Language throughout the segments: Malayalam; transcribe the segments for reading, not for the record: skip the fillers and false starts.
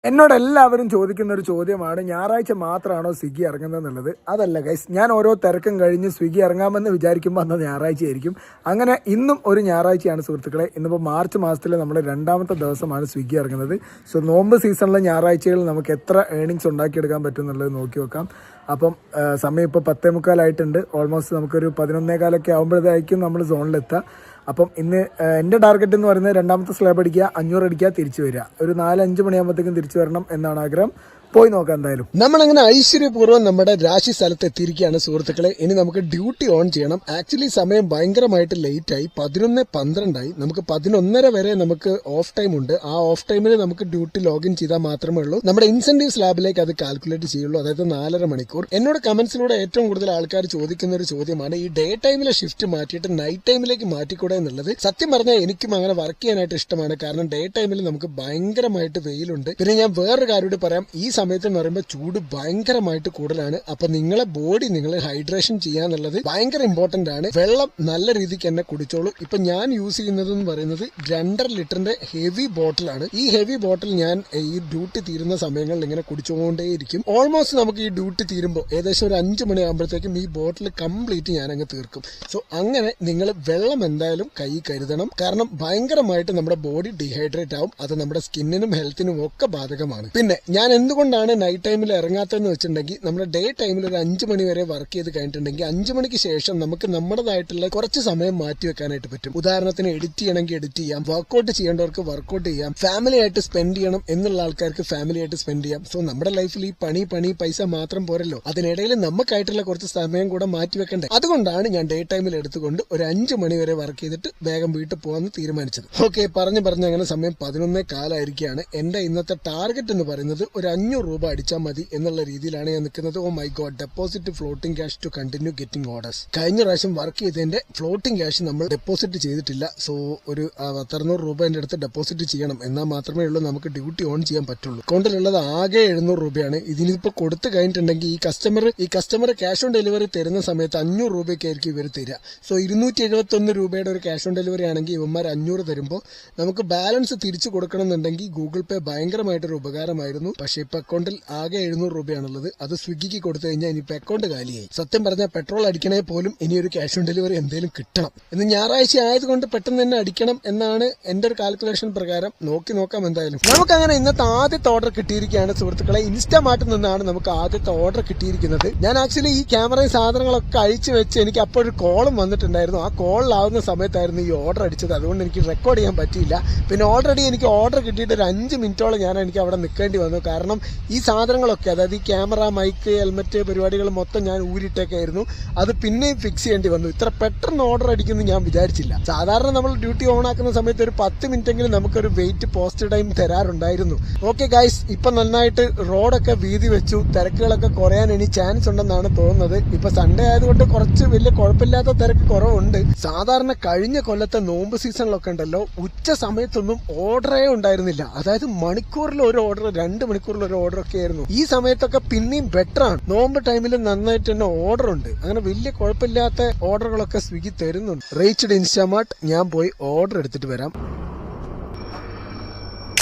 എന്നോട് എല്ലാവരും ചോദിക്കുന്ന ഒരു ചോദ്യമാണ്, ഞായറാഴ്ച മാത്രമാണോ സ്വിഗ്ഗി ഇറങ്ങുന്നതെന്നുള്ളത്. അതല്ല ഗൈസ്, ഞാൻ ഓരോ തിരക്കും കഴിഞ്ഞ് സ്വിഗ്ഗി ഇറങ്ങാമെന്ന് വിചാരിക്കുമ്പോൾ അന്ന് ഞായറാഴ്ച ആയിരിക്കും. അങ്ങനെ ഇന്നും ഒരു ഞായറാഴ്ചയാണ് സുഹൃത്തുക്കളെ. ഇന്നിപ്പോൾ മാർച്ച് മാസത്തിലെ നമ്മുടെ 2ാമത്തെ ദിവസമാണ് സ്വിഗ്ഗി ഇറങ്ങുന്നത്. സോ നോമ്പ് സീസണിലെ ഞായറാഴ്ചകളിൽ നമുക്ക് എത്ര ഏണിങ്സ് ഉണ്ടാക്കിയെടുക്കാൻ പറ്റും എന്നുള്ളത് നോക്കി വെക്കാം. അപ്പം സമയം ഇപ്പോൾ 10:45 ഓൾമോസ്റ്റ് നമുക്കൊരു 11:15 ആകുമ്പോഴത്തേക്കും നമ്മൾ സോണിലെത്തുക. അപ്പം ഇന്ന് എൻ്റെ ടാർഗറ്റ് എന്ന് പറയുന്നത് 2ാമത്തെ സ്ലാബ് അടിക്കുക, 500 അടിക്കുക, തിരിച്ചു വരിക. ഒരു 4-5 മണിയാകുമ്പോഴത്തേക്കും തിരിച്ചു വരണം എന്നാണ് ആഗ്രഹം. പോയി നോക്കാം എന്തായാലും. നമ്മളങ്ങനെ ഐശ്വര്യപൂർവ്വം നമ്മുടെ രാശി സ്ഥലത്ത് എത്തിയിരിക്കുകയാണ് സുഹൃത്തുക്കളെ. ഇനി നമുക്ക് ഡ്യൂട്ടി ഓൺ ചെയ്യണം. ആക്ച്വലി സമയം ഭയങ്കരമായിട്ട് ലേറ്റ് ആയി, 11:12 നമുക്ക് 11:30 വരെ നമുക്ക് ഓഫ് ടൈം ഉണ്ട്. ആ ഓഫ് ടൈമിൽ നമുക്ക് ഡ്യൂട്ടി ലോഗിൻ ചെയ്താൽ മാത്രമേ ഉള്ളൂ നമ്മുടെ ഇൻസെന്റീവ് സ്ലാബിലേക്ക് അത് കാൽക്കുലേറ്റ് ചെയ്യുള്ളൂ, അതായത് 4.5 മണിക്കൂർ. എന്നോട് കമന്റ്സിലൂടെ ഏറ്റവും കൂടുതൽ ആൾക്കാർ ചോദിക്കുന്ന ഒരു ചോദ്യമാണ്, ഈ ഡേ ടൈമിലെ ഷിഫ്റ്റ് മാറ്റിയിട്ട് നൈറ്റ് ടൈമിലേക്ക് മാറ്റിക്കൂടെ എന്നുള്ളത്. സത്യം പറഞ്ഞാൽ എനിക്കും അങ്ങനെ വർക്ക് ചെയ്യാനായിട്ട് ഇഷ്ടമാണ്, കാരണം ഡേ ടൈമിൽ നമുക്ക് ഭയങ്കരമായിട്ട് വെയിലുണ്ട്. പിന്നെ ഞാൻ വേറൊരു കാര്യം പറയാം, ഈ സമയത്ത് എന്ന് പറയുമ്പോൾ ചൂട് ഭയങ്കരമായിട്ട് കൂടുതലാണ്. അപ്പൊ നിങ്ങളെ ബോഡി നിങ്ങൾ ഹൈഡ്രേഷൻ ചെയ്യാന്നുള്ളത് ഭയങ്കര ഇമ്പോർട്ടന്റ് ആണ്. വെള്ളം നല്ല രീതിക്ക് തന്നെ കുടിച്ചോളൂ. ഇപ്പൊ ഞാൻ യൂസ് ചെയ്യുന്നത് എന്ന് പറയുന്നത് 2.5 ലിറ്ററിന്റെ ഹെവി ബോട്ടിലാണ്. ഈ ഹെവി ബോട്ടിൽ ഞാൻ ഈ ഡ്യൂട്ടി തീരുന്ന സമയങ്ങളിൽ ഇങ്ങനെ കുടിച്ചുകൊണ്ടേയിരിക്കും. ഓൾമോസ്റ്റ് നമുക്ക് ഈ ഡ്യൂട്ടി തീരുമ്പോൾ ഏകദേശം ഒരു 5 മണിയാകുമ്പോഴത്തേക്കും ഈ ബോട്ടിൽ കംപ്ലീറ്റ് ഞാൻ അങ്ങ് തീർക്കും. സോ അങ്ങനെ നിങ്ങൾ വെള്ളം എന്തായാലും കൈ കരുതണം, കാരണം ഭയങ്കരമായിട്ട് നമ്മുടെ ബോഡി ഡീഹൈഡ്രേറ്റ് ആവും. അത് നമ്മുടെ സ്കിന്നിനും ഹെൽത്തിനും ഒക്കെ ബാധകമാണ്. പിന്നെ ഞാൻ എന്തുകൊണ്ടാണ് നൈറ്റ് ടൈമിൽ ഇറങ്ങാത്തതെന്ന് വെച്ചിട്ടുണ്ടെങ്കിൽ, നമ്മുടെ ഡേ ടൈമിൽ ഒരു 5 മണി വരെ വർക്ക് ചെയ്ത് കഴിഞ്ഞിട്ടുണ്ടെങ്കിൽ 5 മണിക്ക് ശേഷം നമുക്ക് നമ്മുടേതായിട്ടുള്ള കുറച്ച് സമയം മാറ്റി വെക്കാനായിട്ട് പറ്റും. ഉദാഹരണത്തിന് എഡിറ്റ് ചെയ്യണമെങ്കിൽ എഡിറ്റ് ചെയ്യാം, വർക്കൗട്ട് ചെയ്യേണ്ടവർക്ക് വർക്കൗട്ട് ചെയ്യാം, ഫാമിലി ആയിട്ട് സ്പെൻഡ് ചെയ്യണം എന്നുള്ള ആൾക്കാർക്ക് ഫാമിലി ആയിട്ട് സ്പെൻഡ് ചെയ്യാം. സോ നമ്മുടെ ലൈഫിൽ ഈ പണി പൈസ മാത്രം പോരല്ലോ, അതിനിടയിൽ നമുക്കായിട്ടുള്ള കുറച്ച് സമയം കൂടെ മാറ്റി വെക്കണ്ടേ. അതുകൊണ്ടാണ് ഞാൻ ഡേ ടൈമിൽ എടുത്തുകൊണ്ട് ഒരു 5 മണി വരെ വർക്ക് ചെയ്തിട്ട് വേഗം വീട്ടിൽ പോകാമെന്ന് തീരുമാനിച്ചത്. ഓക്കെ, പറഞ്ഞ് അങ്ങനെ സമയം 11:15 എന്റെ ഇന്നത്തെ ടാർഗറ്റ് എന്ന് പറയുന്നത് ഒരു 500 രൂപ അടിച്ചാൽ മതി എന്നുള്ള രീതിയിലാണ് ഞാൻ നിൽക്കുന്നത്. Oh my God, deposit floating cash to continue getting orders. കഴിഞ്ഞ പ്രാവശ്യം വർക്ക് ചെയ്തതിന്റെ ഫ്ലോട്ടിംഗ് ക്യാഷ് നമ്മൾ ഡെപ്പോസിറ്റ് ചെയ്തിട്ടില്ല. സോ ഒരു 600 രൂപ എന്റെ അടുത്ത് ഡെപ്പോസിറ്റ് ചെയ്യണം, എന്നാൽ മാത്രമേ ഉള്ളൂ നമുക്ക് ഡ്യൂട്ടി ഓൺ ചെയ്യാൻ പറ്റുള്ളൂ. അക്കൗണ്ടിലുള്ളത് ആകെ 700 രൂപയാണ്. ഇതിനിപ്പോ കൊടുത്തു കഴിഞ്ഞിട്ടുണ്ടെങ്കിൽ ഈ കസ്റ്റമർ ക്യാഷ് ഓൺ ഡെലിവറി തരുന്ന സമയത്ത് 500 രൂപയ്ക്കായിരിക്കും ഇവർ തരിക. സോ 271 രൂപയുടെ ഒരു ക്യാഷ് ഓൺ ഡെലിവറി ആണെങ്കിൽ ഇവന്മാർ 500 തരുമ്പോൾ നമുക്ക് ബാലൻസ് തിരിച്ചു കൊടുക്കണം എന്നുണ്ടെങ്കിൽ ഗൂഗിൾ പേ ഭയങ്കരമായിട്ടൊരു ഉപകാരമായിരുന്നു. പക്ഷേ ഇപ്പൊ അക്കൗണ്ടിൽ ആകെ 700 രൂപയാണുള്ളത്. അത് സ്വിഗ്ഗിക്ക് കൊടുത്തു കഴിഞ്ഞാൽ ഇനിയിപ്പോ അക്കൗണ്ട് കാലിയായി. സത്യം പറഞ്ഞാൽ പെട്രോൾ അടിക്കണേ പോലും ഇനി ഒരു ക്യാഷ് ഓൺ ഡെലിവറി എന്തെങ്കിലും കിട്ടണം. ഇന്ന് ഞായറാഴ്ച ആയതുകൊണ്ട് പെട്ടെന്ന് തന്നെ അടിക്കണം എന്നാണ് എന്റെ ഒരു കാൽക്കുലേഷൻ പ്രകാരം. നോക്കാം എന്തായാലും. നമുക്ക് അങ്ങനെ ഇന്നത്തെ ആദ്യത്തെ ഓർഡർ കിട്ടിയിരിക്കുകയാണ് സുഹൃത്തുക്കളെ. ഇൻസ്റ്റാമാർട്ടിൽ നിന്നാണ് നമുക്ക് ആദ്യത്തെ ഓർഡർ കിട്ടിയിരിക്കുന്നത്. ഞാൻ ആക്ച്വലി ഈ ക്യാമറയും സാധനങ്ങളൊക്കെ അഴിച്ചു വെച്ച് എനിക്ക് അപ്പോൾ ഒരു കോളും വന്നിട്ടുണ്ടായിരുന്നു. ആ കോളിലാവുന്ന സമയത്തായിരുന്നു ഈ ഓർഡർ അടിച്ചത്. അതുകൊണ്ട് എനിക്ക് റെക്കോർഡ് ചെയ്യാൻ പറ്റിയില്ല. പിന്നെ ഓൾറെഡി എനിക്ക് ഓർഡർ കിട്ടിയിട്ട് ഒരു 5 മിനിറ്റോളം എനിക്ക് അവിടെ നിൽക്കേണ്ടി വന്നു. കാരണം ഈ സാധനങ്ങളൊക്കെ, അതായത് ഈ ക്യാമറ, മൈക്ക്, ഹെൽമെറ്റ് പരിപാടികൾ മൊത്തം ഞാൻ ഊരിട്ടേക്കായിരുന്നു. അത് പിന്നെയും ഫിക്സ് ചെയ്യേണ്ടി വന്നു. ഇത്ര പെട്ടെന്ന് ഓർഡർ അടിക്കുമെന്ന് ഞാൻ വിചാരിച്ചില്ല. സാധാരണ നമ്മൾ ഡ്യൂട്ടി ഓൺ ആക്കുന്ന സമയത്ത് ഒരു 10 മിനിറ്റെങ്കിലും നമുക്കൊരു വെയിറ്റ് പോസ്റ്റ് ടൈം തരാറുണ്ടായിരുന്നു. ഓക്കെ ഗൈസ്, ഇപ്പൊ നന്നായിട്ട് റോഡൊക്കെ വീതി വെച്ചു. തിരക്കുകളൊക്കെ കുറയാൻ ഇനി ചാൻസ് ഉണ്ടെന്നാണ് തോന്നുന്നത്. ഇപ്പൊ സൺഡേ ആയതുകൊണ്ട് കുറച്ച് വലിയ കുഴപ്പമില്ലാത്ത തിരക്ക് കുറവുണ്ട്. സാധാരണ കഴിഞ്ഞ കൊല്ലത്തെ നോമ്പ് സീസണിലൊക്കെ ഉണ്ടല്ലോ, ഉച്ച സമയത്തൊന്നും ഓർഡറേ ഉണ്ടായിരുന്നില്ല. അതായത് മണിക്കൂറിൽ ഒരു ഓർഡർ, 2 മണിക്കൂറിൽ ഒരു ഓർഡർ ഒക്കെ ആയിരുന്നു. ഈ സമയത്തൊക്കെ പിന്നെയും ബെറ്റർ ആണ്. നോമ്പ് ടൈമിൽ നന്നായിട്ട് തന്നെ ഓർഡർ ഉണ്ട്. അങ്ങനെ വലിയ കുഴപ്പമില്ലാത്ത ഓർഡറുകളൊക്കെ സ്വിഗ്ഗി തരുന്നുണ്ട്. Reached Instamart. ഞാൻ പോയി ഓർഡർ എടുത്തിട്ട് വരാം.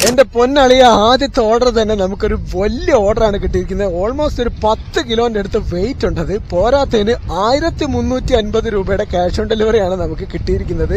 എന്റെ പൊന്നളിയ, ആദ്യത്തെ ഓർഡർ തന്നെ നമുക്കൊരു വലിയ ഓർഡറാണ് കിട്ടിയിരിക്കുന്നത്. ഓൾമോസ്റ്റ് ഒരു 10 കിലോന്റെ അടുത്ത് വെയിറ്റ് ഉണ്ട്. അത് പോരാത്തതിന് 1350 രൂപയുടെ ക്യാഷ് ഓൺ ഡെലിവറിയാണ് നമുക്ക് കിട്ടിയിരിക്കുന്നത്.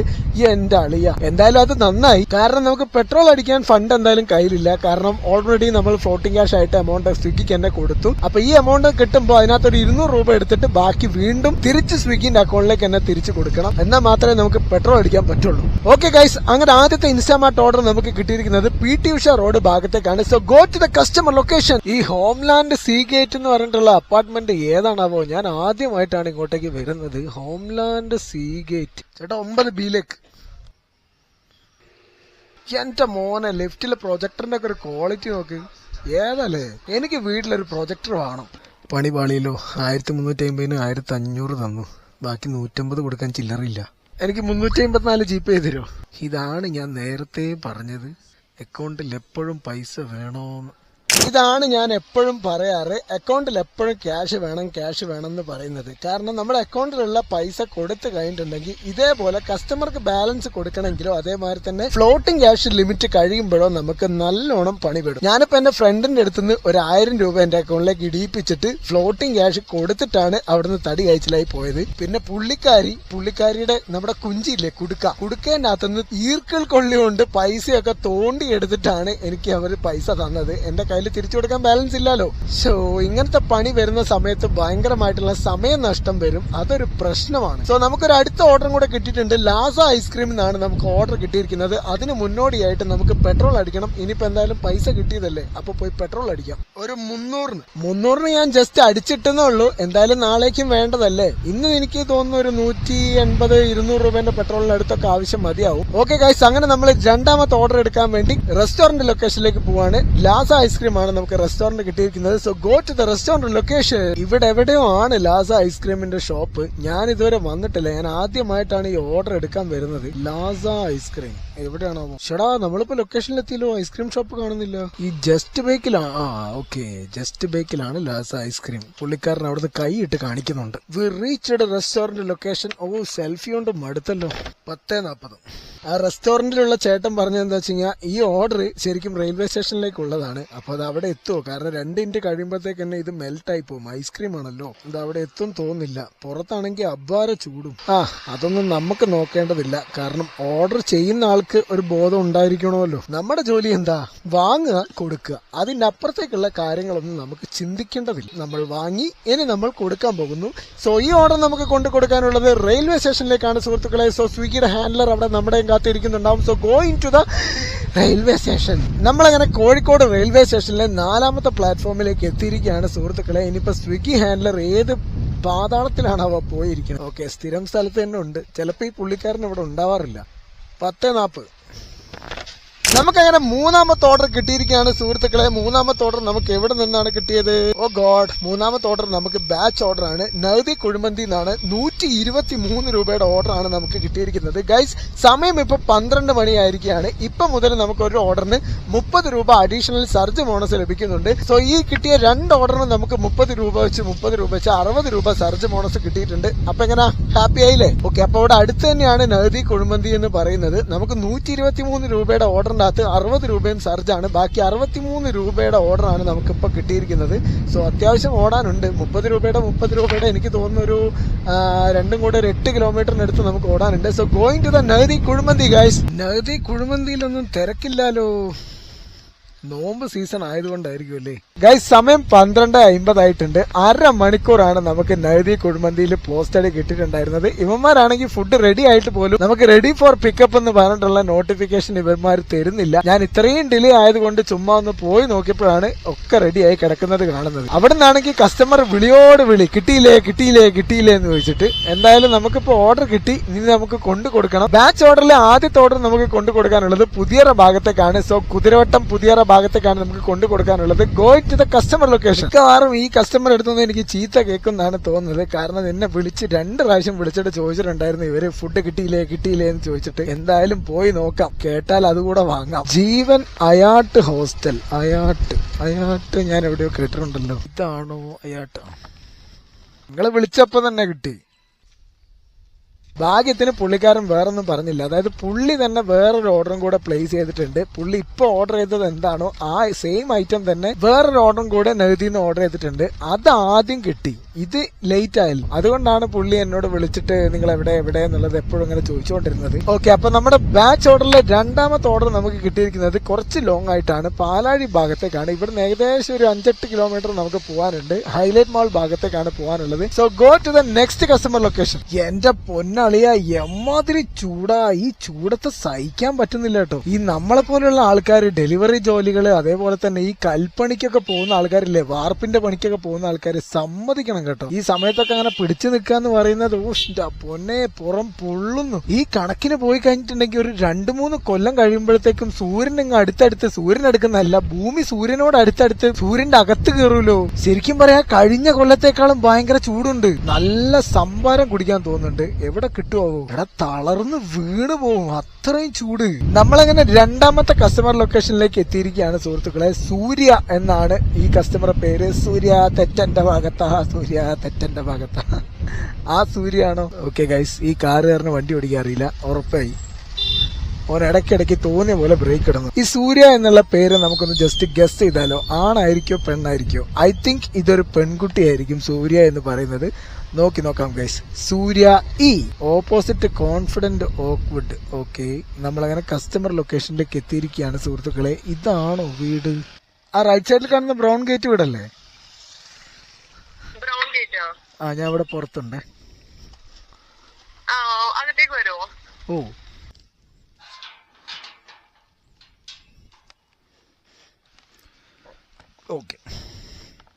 എന്റെ അളിയ, എന്തായാലും അത് നന്നായി. കാരണം നമുക്ക് പെട്രോൾ അടിക്കാൻ ഫണ്ട് എന്തായാലും കയ്യിലില്ല. കാരണം ഓൾറെഡി നമ്മൾ ഫ്ലോട്ടിംഗ് ക്യാഷ് ആയിട്ട് എമൗണ്ട് സ്വിഗ്ഗിക്ക് തന്നെ കൊടുത്തു. അപ്പൊ ഈ എമൗണ്ട് കിട്ടുമ്പോൾ അതിനകത്തൊരു 200 രൂപ എടുത്തിട്ട് ബാക്കി വീണ്ടും തിരിച്ച് സ്വിഗ്ഗിന്റെ അക്കൗണ്ടിലേക്ക് തന്നെ തിരിച്ചു കൊടുക്കണം. എന്നാൽ മാത്രമേ നമുക്ക് പെട്രോൾ അടിക്കാൻ പറ്റുള്ളൂ. ഓക്കെ ഗൈസ്, അങ്ങനെ ആദ്യത്തെ ഇൻസ്റ്റാമാർട്ട് ഓർഡർ നമുക്ക് കിട്ടിയിരിക്കുന്നത് PT ഉഷ റോഡ് ഭാഗത്തേക്കാണ്. So go to the customer location. ഈ ഹോംലാൻഡ് സീ ഗേറ്റ് എന്ന് പറഞ്ഞിട്ടുള്ള അപ്പാർട്ട്മെന്റ് ഏതാണാവോ? ഞാൻ ആദ്യമായിട്ടാണ് ഇങ്ങോട്ടേക്ക് വരുന്നത്. ഹോംലാൻഡ് സീ ഗേറ്റ് ചേട്ടാ, 9B. എന്റെ മോനെ, ലെഫ്റ്റിലെ പ്രൊജക്ടറിന്റെ ഒക്കെ ഒരു ക്വാളിറ്റി നോക്ക്. ഏതല്ലേ, എനിക്ക് വീട്ടിലൊരു പ്രൊജക്ടർ വേണം. പണി പാളിയല്ലോ. 1350-ന് 1500 തന്നു. ബാക്കി 150 കൊടുക്കാൻ ചില്ലറില്ല. എനിക്ക് 354 GPay തരുമോ? ഇതാണ് ഞാൻ നേരത്തെ പറഞ്ഞത്, അക്കൗണ്ടിൽ എപ്പോഴും പൈസ വേണോന്ന്. ഇതാണ് ഞാൻ എപ്പോഴും പറയാറ്, അക്കൗണ്ടിൽ എപ്പോഴും ക്യാഷ് വേണം എന്ന് പറയുന്നത്. കാരണം നമ്മുടെ അക്കൗണ്ടിലുള്ള പൈസ കൊടുത്തു കഴിഞ്ഞിട്ടുണ്ടെങ്കിൽ ഇതേപോലെ കസ്റ്റമർക്ക് ബാലൻസ് കൊടുക്കണമെങ്കിലോ അതേമാതിരി തന്നെ ഫ്ലോട്ടിംഗ് ക്യാഷ് ലിമിറ്റ് കഴിയുമ്പോഴോ നമുക്ക് നല്ലോണം പണിപെടും. ഞാനിപ്പോ എന്റെ ഫ്രണ്ടിന്റെ അടുത്തുനിന്ന് ഒരു 1000 രൂപ എന്റെ അക്കൗണ്ടിലേക്ക് ഇടിയിപ്പിച്ചിട്ട് ഫ്ലോട്ടിംഗ് ക്യാഷ് കൊടുത്തിട്ടാണ് അവിടുന്ന് തടി കഴിച്ചിലായി പോയത്. പിന്നെ പുള്ളിക്കാരിയുടെ നമ്മുടെ കുഞ്ചിയില്ലേ കുടുക്കേന്റെ അകത്തുനിന്ന് ഈർക്കിൾ കൊള്ളി കൊണ്ട് പൈസയൊക്കെ തോണ്ടി എടുത്തിട്ടാണ് എനിക്ക് അവർ പൈസ തന്നത്. എന്റെ കയ്യിൽ തിരിച്ചു കൊടുക്കാൻ ബാലൻസ് ഇല്ലല്ലോ. സോ ഇങ്ങനത്തെ പണി വരുന്ന സമയത്ത് ഭയങ്കരമായിട്ടുള്ള സമയനഷ്ടം വരും, അതൊരു പ്രശ്നമാണ്. സോ നമുക്കൊരു അടുത്ത ഓർഡറും കൂടെ കിട്ടിയിട്ടുണ്ട്. ലാസ ഐസ്ക്രീമിൽ നിന്നാണ് നമുക്ക് ഓർഡർ കിട്ടിയിരിക്കുന്നത്. അതിന് മുന്നോടിയായിട്ട് നമുക്ക് പെട്രോൾ അടിക്കണം. ഇനിയിപ്പോ എന്തായാലും പൈസ കിട്ടിയതല്ലേ, അപ്പൊ പോയി പെട്രോൾ അടിക്കാം. ഒരു 300 ഞാൻ ജസ്റ്റ് അടിച്ചിട്ടെന്നേ ഉള്ളൂ. എന്തായാലും നാളേക്കും വേണ്ടതല്ലേ. ഇന്ന് എനിക്ക് തോന്നുന്നു ഒരു 180-200 രൂപേന്റെ പെട്രോളിന് അടുത്തൊക്കെ ആവശ്യം മതിയാവും. ഓക്കെ ഗൈസ്, അങ്ങനെ നമ്മൾ രണ്ടാമത്തെ ഓർഡർ എടുക്കാൻ വേണ്ടി റെസ്റ്റോറന്റ് ലൊക്കേഷനിലേക്ക് പോവാണ്. ലാസ ഐസ്ക്രീം ആണ് നമുക്ക് റെസ്റ്റോറന്റ് കിട്ടിയിരിക്കുന്നത്. So go to the restaurant location. ഇവിടെ എവിടെയോ ആണ് ലാസ ഐസ്ക്രീമിന്റെ ഷോപ്പ്. ഞാൻ ഇതുവരെ വന്നിട്ടില്ല, ഞാൻ ആദ്യമായിട്ടാണ് ഈ ഓർഡർ എടുക്കാൻ വരുന്നത്. ലാസ ഐസ്ക്രീം എവിടെയാണോ? ഷടാ, നമ്മളിപ്പോ ലൊക്കേഷനിൽ എത്തിയല്ലോ, ഐസ്ക്രീം ഷോപ്പ് കാണുന്നില്ല. ഈ ജസ്റ്റ് ബേക്കിലാണ്. ഓക്കെ, ജസ്റ്റ് ബേക്കിലാണ് ലാസ ഐസ്ക്രീം. പുള്ളിക്കാരൻ അവിടുന്ന് കൈയിട്ട് കാണിക്കുന്നുണ്ട്. We reached restaurant location. Selfie കൊണ്ട് മടുത്തല്ലോ. 10:40. ആ റെസ്റ്റോറന്റിലുള്ള ചേട്ടൻ പറഞ്ഞതെന്താ വെച്ച് കഴിഞ്ഞാൽ ഈ ഓർഡർ ശരിക്കും റെയിൽവേ സ്റ്റേഷനിലേക്കുള്ളതാണ്. അപ്പൊ അത് അവിടെ എത്തുമോ? കാരണം 2 മിനിറ്റ് കഴിയുമ്പോഴത്തേക്ക് തന്നെ ഇത് മെൽറ്റായി പോകും. ഐസ്ക്രീം ആണല്ലോ, ഇത് അവിടെ എത്തും തോന്നില്ല. പുറത്താണെങ്കിൽ അബ്ബാര ചൂടും. അതൊന്നും നമുക്ക് നോക്കേണ്ടതില്ല. കാരണം ഓർഡർ ചെയ്യുന്ന ആൾക്ക് ഒരു ബോധം ഉണ്ടായിരിക്കണമല്ലോ. നമ്മുടെ ജോലി എന്താ? വാങ്ങുക, കൊടുക്കുക. അതിന്റെ അപ്പുറത്തേക്കുള്ള കാര്യങ്ങളൊന്നും നമുക്ക് ചിന്തിക്കേണ്ടതില്ല. നമ്മൾ വാങ്ങി, ഇനി നമ്മൾ കൊടുക്കാൻ പോകുന്നു. സോ ഈ ഓർഡർ നമുക്ക് കൊണ്ടു കൊടുക്കാനുള്ളത് റെയിൽവേ സ്റ്റേഷനിലേക്കാണ് സുഹൃത്തുക്കളെ. സോ സ്വിഗ്ഗിയുടെ ഹാൻഡലർ അവിടെ നമ്മുടെ കാത്തിരിക്കുന്നുണ്ടാവും. So going to the railway station. നമ്മളങ്ങനെ കോഴിക്കോട് റെയിൽവേ സ്റ്റേഷനിലെ 4ാമത്തെ പ്ലാറ്റ്ഫോമിലേക്ക് എത്തിയിരിക്കുകയാണ് സുഹൃത്തുക്കളെ. ഇനിയിപ്പോ സ്വിഗ്ഗി ഹാൻഡലർ ഏത് പാതാളത്തിലാണ് അവ പോയിരിക്കുന്നത്. ഓക്കെ, സ്ഥിരം സ്ഥലത്ത് തന്നെ ഉണ്ട്. ചിലപ്പോ ഈ പുള്ളിക്കാരൻ ഇവിടെ ഉണ്ടാവാറില്ല. 10:40. നമുക്കങ്ങനെ 3ാമത്തെ ഓർഡർ കിട്ടിയിരിക്കുകയാണ് സുഹൃത്തുക്കളെ. 3ാമത്തെ ഓർഡർ നമുക്ക് എവിടെ നിന്നാണ് കിട്ടിയത്? ഓ ഗോഡ്, 3ാമത്തെ ഓർഡർ നമുക്ക് ബാച്ച് ഓർഡർ ആണ്. നവതി കുഴിമന്തി എന്നാണ്. 123 രൂപയുടെ ഓർഡർ ആണ് നമുക്ക് കിട്ടിയിരിക്കുന്നത്. ഗൈസ്, സമയം ഇപ്പൊ 12 മണിയായിരിക്കുകയാണ്. ഇപ്പൊ മുതൽ നമുക്ക് ഒരു ഓർഡറിന് 30 രൂപ അഡീഷണൽ സർജ് ബോണസ് ലഭിക്കുന്നുണ്ട്. സോ ഈ കിട്ടിയ 2 ഓർഡറിന് നമുക്ക് 30 രൂപ വെച്ച് 60 രൂപ സർജ് ബോണസ് കിട്ടിയിട്ടുണ്ട്. അപ്പൊ എങ്ങനെ, ഹാപ്പി ആയില്ലേ? ഓക്കെ, അപ്പൊ ഇവിടെ അടുത്ത് തന്നെയാണ് നവതി കുഴിമന്തി എന്ന് പറയുന്നത്. നമുക്ക് 123 രൂപയുടെ ഓർഡർ 60 രൂപയും സർജാണ്. ബാക്കി 63 രൂപയുടെ ഓർഡറാണ് നമുക്കിപ്പോ കിട്ടിയിരിക്കുന്നത്. സോ അത്യാവശ്യം ഓടാനുണ്ട്. 30 രൂപയുടെ എനിക്ക് തോന്നുന്നു ഒരു 2 കൂടെ 8 കിലോമീറ്ററിനടുത്ത് നമുക്ക് ഓടാനുണ്ട്. സോ ഗോയിങ് ടു ദ നവതി കുഴിമന്തി ഗൈസ്. നവതി കുഴിമന്തിയിലൊന്നും തിരക്കില്ലാലോ. നോമ്പ് സീസൺ ആയതുകൊണ്ടായിരിക്കും അല്ലേ ഗൈസ്. സമയം 12:50 ആയിട്ടുണ്ട്. 1/2 മണിക്കൂറാണ് നമുക്ക് നവതി കുഴിമന്തിയിൽ പോസ്റ്റഡി കിട്ടിയിട്ടുണ്ടായിരുന്നത്. ഇവന്മാരാണെങ്കിൽ ഫുഡ് റെഡി ആയിട്ട് പോലും നമുക്ക് റെഡി ഫോർ പിക്കപ്പ് എന്ന് പറഞ്ഞിട്ടുള്ള നോട്ടിഫിക്കേഷൻ ഇവന്മാർ തരുന്നില്ല. ഞാൻ ഇത്രയും ഡിലേ ആയതുകൊണ്ട് ചുമ്മാ ഒന്ന് പോയി നോക്കിയപ്പോഴാണ് ഒക്കെ റെഡി ആയി കിടക്കുന്നത് കാണുന്നത്. അവിടെ നിന്നാണെങ്കിൽ കസ്റ്റമർ വിളിയോട് വിളി, കിട്ടിയില്ലേ എന്ന് ചോദിച്ചിട്ട്. എന്തായാലും നമുക്കിപ്പോ ഓർഡർ കിട്ടി, ഇനി നമുക്ക് കൊണ്ടു കൊടുക്കണം. ബാച്ച് ഓർഡറിലെ ആദ്യത്തെ ഓർഡർ നമുക്ക് കൊണ്ടു കൊടുക്കാനുള്ളത് പുതിയറ ഭാഗത്തേക്കാണ്. സോ കുതിരവട്ടം പുതിയറ ഭാഗത്തേക്കാണ് നമുക്ക് കൊണ്ടു കൊടുക്കാനുള്ളത്. Going to the customer location. മിക്കവാറും ഈ കസ്റ്റമർ എടുത്തുനിന്ന് എനിക്ക് ചീത്ത കേൾക്കുന്നാണ് തോന്നുന്നത്. കാരണം എന്നെ വിളിച്ച് 2 പ്രാവശ്യം വിളിച്ചിട്ട് ചോദിച്ചിട്ടുണ്ടായിരുന്നു ഇവര് ഫുഡ് കിട്ടിയില്ലേ എന്ന് ചോദിച്ചിട്ട്. എന്തായാലും പോയി നോക്കാം, കേട്ടാൽ അതുകൂടെ വാങ്ങാം. ജീവൻ അയാട്ട് ഹോസ്റ്റൽ. അയാട്ട് ഞാൻ എവിടെയോ കേട്ടിട്ടുണ്ടല്ലോ. ഇതാണോ അയാട്ട്? നിങ്ങളെ വിളിച്ചപ്പോ തന്നെ കിട്ടി. ഭാഗ്യത്തിന് പുള്ളിക്കാരൻ വേറൊന്നും പറഞ്ഞില്ല. അതായത് പുള്ളി തന്നെ വേറൊരു ഓർഡറും കൂടെ പ്ലേസ് ചെയ്തിട്ടുണ്ട്. പുള്ളി ഇപ്പൊ ഓർഡർ ചെയ്തത് എന്താണോ ആ സെയിം ഐറ്റം തന്നെ വേറൊരു ഓർഡറും കൂടെ നവതിന്ന് ഓർഡർ ചെയ്തിട്ടുണ്ട്. അത് ആദ്യം കിട്ടി, ഇത് ലേറ്റ് ആയാലും. അതുകൊണ്ടാണ് പുള്ളി എന്നോട് വിളിച്ചിട്ട് നിങ്ങൾ എവിടെ എന്നുള്ളത് എപ്പോഴും ഇങ്ങനെ ചോദിച്ചുകൊണ്ടിരുന്നത്. ഓക്കെ, അപ്പൊ നമ്മുടെ ബാച്ച് ഓർഡറിലെ 2ാമത്തെ ഓർഡർ നമുക്ക് കിട്ടിയിരിക്കുന്നത് കുറച്ച് ലോങ് ആയിട്ടാണ്. പാലാഴി ഭാഗത്തേക്കാണ്. ഇവിടുന്ന് ഏകദേശം ഒരു 5-8 കിലോമീറ്റർ നമുക്ക് പോകാനുണ്ട്. ഹൈലൈറ്റ് മാൾ ഭാഗത്തേക്കാണ് പോകാനുള്ളത്. So go to the next customer location. എന്റെ പൊന്നാളിയ, എമ്മാതിരി ചൂടാ. ഈ ചൂടത്ത് സഹിക്കാൻ പറ്റുന്നില്ല കേട്ടോ. ഈ നമ്മളെ പോലെയുള്ള ആൾക്കാർ, ഡെലിവറി ജോലികള്, അതേപോലെ തന്നെ ഈ കൽപ്പണിക്കൊക്കെ പോകുന്ന ആൾക്കാരില്ലേ, വാർപ്പിന്റെ പണിക്കൊക്കെ പോകുന്ന ആൾക്കാർ സമ്മതിക്കണം കേട്ടോ. ഈ സമയത്തൊക്കെ അങ്ങനെ പിടിച്ചു നിൽക്കാന്ന് പറയുന്നത് പൊന്നെ പുറം പൊള്ളുന്നു. ഈ കണക്കിന് പോയി കഴിഞ്ഞിട്ടുണ്ടെങ്കിൽ ഒരു 2-3 കൊല്ലം കഴിയുമ്പോഴത്തേക്കും സൂര്യൻ അടുത്തടുത്ത്, സൂര്യൻ അടുക്കുന്നല്ല, ഭൂമി സൂര്യനോട് അടുത്തടുത്ത് സൂര്യന്റെ അകത്ത് കയറൂലോ. ശരിക്കും പറയാ കഴിഞ്ഞ കൊല്ലത്തെക്കാളും ഭയങ്കര ചൂടുണ്ട്. നല്ല സംഭാരം കുടിക്കാൻ തോന്നുന്നുണ്ട്. എവിടെ കിട്ടുമോ? എടാ തളർന്ന് വീണ് പോവും, അത്രയും ചൂട്. നമ്മളങ്ങനെ രണ്ടാമത്തെ കസ്റ്റമർ ലൊക്കേഷനിലേക്ക് എത്തിയിരിക്കുകയാണ് സുഹൃത്തുക്കളെ. സൂര്യ എന്നാണ് ഈ കസ്റ്റമറുടെ പേര്. സൂര്യ തെറ്റന്റെ ഭാഗത്താ, സൂര്യ തെറ്റന്റെ ഭാഗത്താ. ആ സൂര്യാണോ? ഓക്കെ ഗൈസ്, ഈ കാറുകാരന് വണ്ടി ഓടിക്കാൻ അറിയില്ല, ഉറപ്പായി. ഒരിടയ്ക്കിടയ്ക്ക് തോന്നിയ പോലെ ബ്രേക്ക് ഇടുന്നു. ഈ സൂര്യ എന്നുള്ള പേര് നമുക്കൊന്ന് ജസ്റ്റ് ഗസ് ചെയ്താലോ? ആണായിരിക്കോ പെണ്ണായിരിക്കോ? ഐ തിങ്ക് ഇതൊരു പെൺകുട്ടിയായിരിക്കും സൂര്യ എന്ന് പറയുന്നത്. നോക്കാം ഗൈസ്. സൂര്യ ഇ, ഓപ്പോസിറ്റ് കോൺഫിഡന്റ് ഓക്വുഡ്. ഓക്കെ, നമ്മളങ്ങനെ കസ്റ്റമർ ലൊക്കേഷനിലേക്ക് എത്തിയിരിക്കുകയാണ് സുഹൃത്തുക്കളെ. ഇതാണോ വീട്? ആ റൈറ്റ് സൈഡിൽ കാണുന്ന ബ്രൗൺ ഗേറ്റ് വീടല്ലേ? ആ, ഞാൻ ഇവിടെ പുറത്തുണ്ട്. ഓ, ഓക്കെ.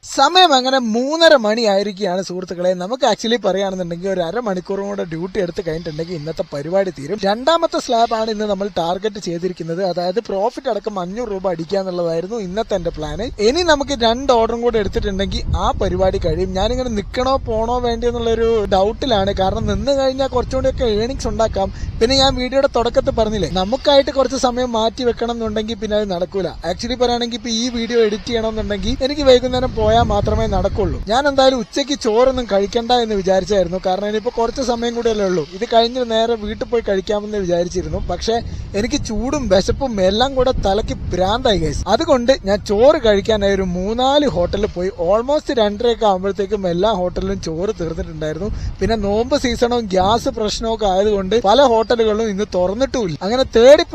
സമയം അങ്ങനെ 3:30 മണി ആയിരിക്കുകയാണ് സുഹൃത്തുക്കളെ. നമുക്ക് ആക്ച്വലി പറയുകയാണെന്നുണ്ടെങ്കിൽ ഒരു അരമണിക്കൂറും കൂടെ ഡ്യൂട്ടി എടുത്ത് കഴിഞ്ഞിട്ടുണ്ടെങ്കിൽ ഇന്നത്തെ പരിപാടി തീരും. രണ്ടാമത്തെ സ്ലാബാണ് ഇന്ന് നമ്മൾ ടാർഗറ്റ് ചെയ്തിരിക്കുന്നത്. അതായത് പ്രോഫിറ്റ് അടക്കം 500 രൂപ അടിക്കുക എന്നുള്ളതായിരുന്നു ഇന്നത്തെ എന്റെ പ്ലാന്. ഇനി നമുക്ക് 2 ഓർഡറും കൂടെ എടുത്തിട്ടുണ്ടെങ്കിൽ ആ പരിപാടി കഴിയും. ഞാനിങ്ങനെ നിൽക്കണോ പോണോ വേണ്ടി എന്നുള്ളൊരു ഡൗട്ടിലാണ്. കാരണം നിന്ന് കഴിഞ്ഞാൽ കുറച്ചുകൂടിയൊക്കെ ഏണിങ്സ് ഉണ്ടാക്കാം. പിന്നെ ഞാൻ വീഡിയോയുടെ തുടക്കത്തിൽ പറഞ്ഞില്ലേ, നമുക്കായിട്ട് കുറച്ച് സമയം മാറ്റി വെക്കണം എന്നുണ്ടെങ്കിൽ പിന്നെ അത് നടക്കൂല. ആക്ച്വലി പറയുകയാണെങ്കിൽ ഇപ്പൊ ഈ വീഡിയോ എഡിറ്റ് ചെയ്യണമെന്നുണ്ടെങ്കിൽ എനിക്ക് വൈകുന്നേരം പോയാൽ മാത്രമേ നടക്കുള്ളൂ. ഞാൻ എന്തായാലും ഉച്ചയ്ക്ക് ചോറൊന്നും കഴിക്കണ്ട എന്ന് വിചാരിച്ചായിരുന്നു. കാരണം ഇനിയിപ്പോ കുറച്ച് സമയം കൂടെയല്ലേ ഉള്ളൂ. ഇത് കഴിഞ്ഞ് നേരെ വീട്ടിൽ പോയി കഴിക്കാമെന്ന് വിചാരിച്ചിരുന്നു. പക്ഷെ എനിക്ക് ചൂടും വിശപ്പും എല്ലാം കൂടെ തലയ്ക്ക് ഭ്രാന്തായി ഗൈസ്. അതുകൊണ്ട് ഞാൻ ചോറ് കഴിക്കാനായി ഒരു 3-4 ഹോട്ടലിൽ പോയി. ഓൾമോസ്റ്റ് 2:30 ആകുമ്പോഴത്തേക്കും എല്ലാ ഹോട്ടലിലും ചോറ് തീർന്നിട്ടുണ്ടായിരുന്നു. പിന്നെ നോമ്പ് സീസണും ഗ്യാസ് പ്രശ്നവും ഒക്കെ ആയതുകൊണ്ട് പല ഹോട്ടലുകളിലും ഇന്ന് തുറന്നിട്ടുമില്ല. അങ്ങനെ തേടി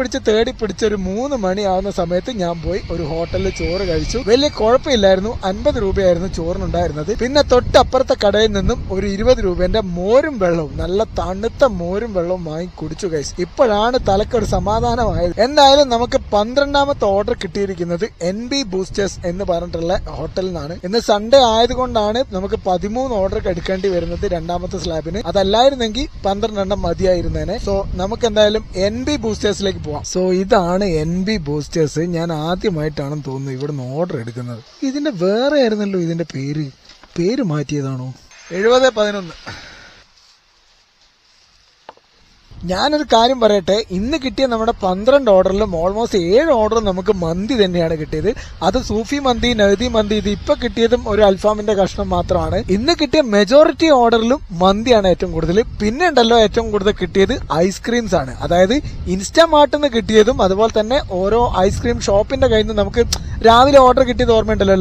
പിടിച്ച് ഒരു 3 മണിയാവുന്ന സമയത്ത് ഞാൻ പോയി ഒരു ഹോട്ടലിൽ ചോറ് കഴിച്ചു. വലിയ കുഴപ്പമില്ലായിരുന്നു. 50 രൂപയായിരുന്നു ചോറിനുണ്ടായിരുന്നത്. പിന്നെ തൊട്ടപ്പുറത്തെ കടയിൽ നിന്നും ഒരു 20 രൂപേന്റെ മോരും വെള്ളവും, നല്ല തണുത്ത മോരും വെള്ളവും വാങ്ങി കുടിച്ചു ഗൈസ്. ഇപ്പോഴാണ് തലക്കൊരു സമാധാനമായത്. എന്തായാലും നമുക്ക് 12ാമത്തെ ഓർഡർ കിട്ടിയിരിക്കുന്നത് NB ബൂസ്റ്റേഴ്സ് എന്ന് പറഞ്ഞിട്ടുള്ള ഹോട്ടലിൽ നിന്നാണ്. ഇന്ന് സൺഡേ ആയതുകൊണ്ടാണ് നമുക്ക് 13 ഓർഡർ എടുക്കേണ്ടി വരുന്നത് രണ്ടാമത്തെ സ്ലാബിന്. അതല്ലായിരുന്നെങ്കിൽ 12 മതിയായിരുന്നേനെ. സോ നമുക്ക് എന്തായാലും NB ബൂസ്റ്റേഴ്സിലേക്ക് പോവാം. സോ ഇതാണ് NB ബൂസ്റ്റേഴ്സ്. ഞാൻ ആദ്യമായിട്ടാണെന്ന് തോന്നുന്നു ഇവിടുന്ന് ഓർഡർ എടുക്കുന്നത്. ഇതിന്റെ വേറെ ആയിരുന്നല്ലോ ഇതിന്റെ പേര് മാറ്റിയതാണോ? 7011. ഞാനൊരു കാര്യം പറയട്ടെ, ഇന്ന് കിട്ടിയ നമ്മുടെ 12 ഓർഡറിലും ഓൾമോസ്റ്റ് 7 ഓർഡറും നമുക്ക് മന്തി തന്നെയാണ് കിട്ടിയത്. അത് സൂഫി മന്തി, നഹദി മന്തി. ഇത് ഇപ്പൊ കിട്ടിയതും ഒരു അൽഫാമിന്റെ കഷ്ണം മാത്രമാണ്. ഇന്ന് കിട്ടിയ മെജോറിറ്റി ഓർഡറിലും മന്തിയാണ് ഏറ്റവും കൂടുതൽ. പിന്നെ ഉണ്ടല്ലോ ഏറ്റവും കൂടുതൽ കിട്ടിയത് ഐസ്ക്രീംസ് ആണ്. അതായത് ഇൻസ്റ്റാമാർട്ടിൽ നിന്ന് കിട്ടിയതും അതുപോലെ തന്നെ ഓരോ ഐസ്ക്രീം ഷോപ്പിന്റെ കയ്യിൽ നിന്ന് നമുക്ക് രാവിലെ ഓർഡർ കിട്ടിയത് ഓർമ്മയുണ്ടല്ലോ,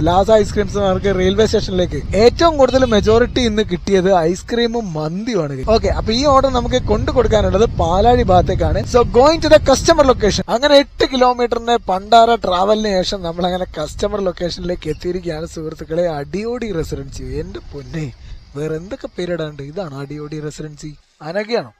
ലാസ ഐസ്ക്രീംസ് നമുക്ക് റെയിൽവേ സ്റ്റേഷനിലേക്ക്. ഏറ്റവും കൂടുതൽ മെജോറിറ്റി ഇന്ന് കിട്ടിയത് ഐസ്ക്രീമും മന്തിയുമാണ്. ഓക്കെ, അപ്പൊ ഈ ഓർഡർ നമുക്ക് കൊടുക്കാനുള്ളത് പാലാഴി ഭാഗത്തേക്കാണ്. So going to the customer location. അങ്ങനെ 8 കിലോമീറ്ററിന്റെ പണ്ടാര ട്രാവലിന് ശേഷം നമ്മൾ അങ്ങനെ കസ്റ്റമർ ലൊക്കേഷനിലേക്ക് എത്തിയിരിക്കുകയാണ് സുഹൃത്തുക്കളെ. അടിയോടി റെസിഡൻസി. എന്റെ പൊന്നെ, വേറെ എന്തൊക്കെ പേരിടാണ്ട്. ഇതാണ് അടിയോടി റെസിഡൻസി. അനഘയാണോ?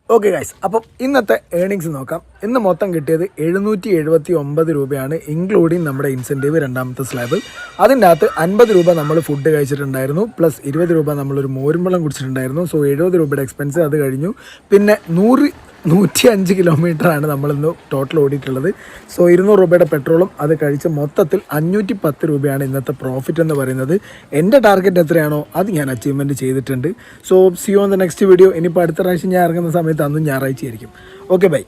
ഓക്കെ ഗൈസ്, അപ്പം ഇന്നത്തെ ഏണിങ്സ് നോക്കാം. ഇന്ന് മൊത്തം കിട്ടിയത് 779 രൂപയാണ്, ഇൻക്ലൂഡിങ് നമ്മുടെ ഇൻസെൻറ്റീവ് രണ്ടാമത്തെ സ്ലാബ്. അതിൻ്റെ അകത്ത് 50 രൂപ നമ്മൾ ഫുഡ് കഴിച്ചിട്ടുണ്ടായിരുന്നു, പ്ലസ് 20 രൂപ നമ്മളൊരു മോരും വെള്ളം കുടിച്ചിട്ടുണ്ടായിരുന്നു. സോ 70 രൂപയുടെ എക്സ്പെൻസ് അത് കഴിഞ്ഞു. പിന്നെ 105 കിലോമീറ്ററാണ് നമ്മളിന്ന് ടോട്ടൽ ഓടിയിട്ടുള്ളത്. സോ 200 രൂപയുടെ പെട്രോളും അത് കഴിച്ച് മൊത്തത്തിൽ 510 രൂപയാണ് ഇന്നത്തെ പ്രോഫിറ്റ് എന്ന് പറയുന്നത്. എൻ്റെ ടാർഗറ്റ് എത്രയാണോ അത് ഞാൻ അച്ചീവ്മെൻറ്റ് ചെയ്തിട്ടുണ്ട്. So see you on the next video. ഇനിയിപ്പോൾ അടുത്ത പ്രാവശ്യം ഞാൻ ഇറങ്ങുന്ന സമയത്ത് അന്നും ഞായറാഴ്ച ആയിരിക്കും. Okay, by.